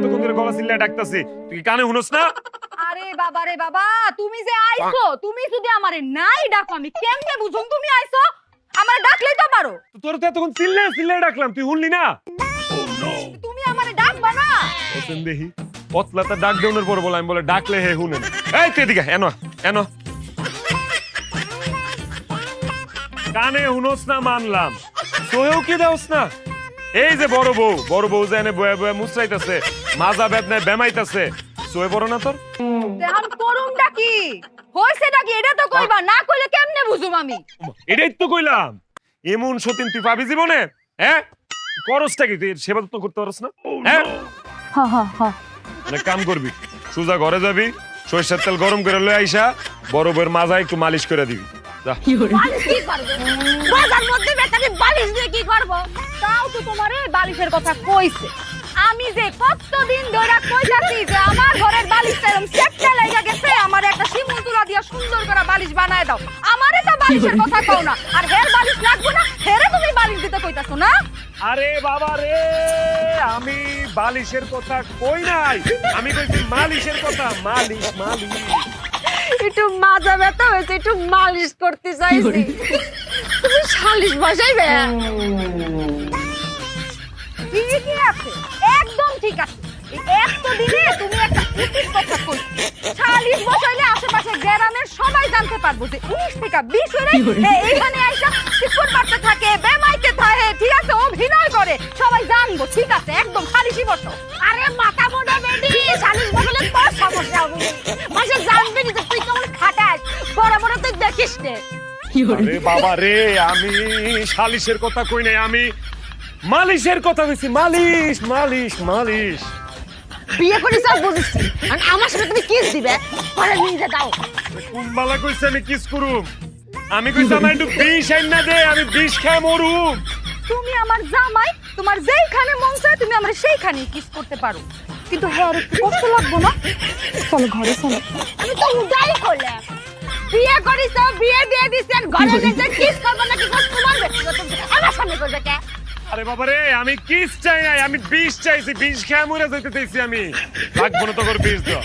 এতক্ষণ ধরে গলা চিল্লায় ডাকতাছি, তুই কি কানে শুনস না? আরে বাবা রে বাবা, তুমি যে আইছো, তুমি যদি আমারে নাই ডাকো আমি কেমনে বুঝুম তুমি আইছো? আমারে ডাকলেই তো পারো। তোর তো এতক্ষণ চিল্লায় ডাকলাম, তুই শুনলি না? তুমি আমারে ডাকবা না? হোসেন দেহি পতলাটা ডাক দেওয়ার পর বলে, আমি বলে ডাকলে হে শুনে না। এই তুই এদিকে এনো এনো, কানে শুনস না মানলাম, তোয়েও কি দাওস না? এই যে বড় বউ যে এনে বয়ে বয়ে মুছরাইতাছে, মাজা বেদনায় বেমাইতাছে, সোয়ে বড় না তোর? দেহান করুমটা কি হইছেটা কি এটা তো কইবা, না কইলে কেমনে বুঝুম আমি? এটাই তো কইলাম, এমন সতীন তুই পাবি জীবনে? হ্যাঁ, করসটা কি, তুই সেবা যত্ন করতে পারস না? হ্যাঁ, কাম করবি, সোজা ঘরে যাবি, সরিষার তেল গরম করে লয়ে আইসা বড় বউয়ের মাজা একটু মালিশ করে দিবি। বালিশ কি করবো? বাজার মধ্যে বেটাকে বালিশ দিয়ে কি করবো? তাও তো তোমারে বালিশের কথা কইছে। আমি যে কতদিন ধরে কইতাছি যে আমার ঘরের বালিশটা এরকম সেটটা লাগা গেছে, আমার একটা শিমুল তুলা দিয়া সুন্দর করে বালিশ বানায় দাও। আমারে তো বালিশের কথা কও না, আর হের বালিশ লাগবে না, হেরে তুমি বালিশ দিতে কইতাছো না? আরে বাবা রে, আমি বালিশের কথা কই নাই, আমি কইছি মালিশের কথা। মালিশ মালিশ, একটু মাজা ব্যথা হয়েছে, একটু মালিশ করতে চাইছি। তুমি শালিশ বসাইবে? ঠিকই আছে, একদম ঠিক আছে। এই এতদিনে তুমি একটা উচিত কথা কইছো। শালিশ বসাইলে আশেপাশে গ্রামের সবাই জানতে পারবো যে 19 থেকে 20 হয়ে এইখানে আইসা চিকুর পাড়তে থাকে, বেমাইতে থাকে, ঠিক আছে, অভিনয় করে, সবাই জানবো। ঠিক আছে, একদম শালিশই বসো। আরে মাথা মোটা বেডি, শালিশ বসালে তোর সমস্যা হবে, মাসে জানবি না যে তুই কেমন খাটাস, বড় বড় তুই দেখিস নে। আরে বাবা রে, আমি শালিশের কথা কই নাই, আমি মালিশের কথা কইছি। মালিশ মালিশ মালিশ। বিয়ে করিস আর বুঝিস, আর আমার সাথে তুমি কিস দিবে, পরে নিয়ে দাও। কোন বালা কইছে আমি কিস করুম? আমি কইছি আমার একটু বিষ আইন না দে, আমি বিষ খেয়ে মরুম। তুমি আমার জামাই, তোমার যেইখানে মন চায় তুমি আমরা সেইখানেই কিস করতে পারো, কিন্তু হ্যাঁ আর একটু কষ্ট লাগবো না? চলো ঘরে চলো। আমি তো উদাই করলাম, বিয়ে করিস, বিয়ে দিয়ে দিছেন, ঘরে যেতে কিস করবো না, কি করবো তোমার ব্যক্তিগত, আমার সামনে করবে কে? আরে বাবা রে, আমি কিস চাই নাই, আমি বিষ চাইছি, বিষ খেয়ে মরে যাইতে চাইছি আমি। লাগবো না তো করে বিষ দাও।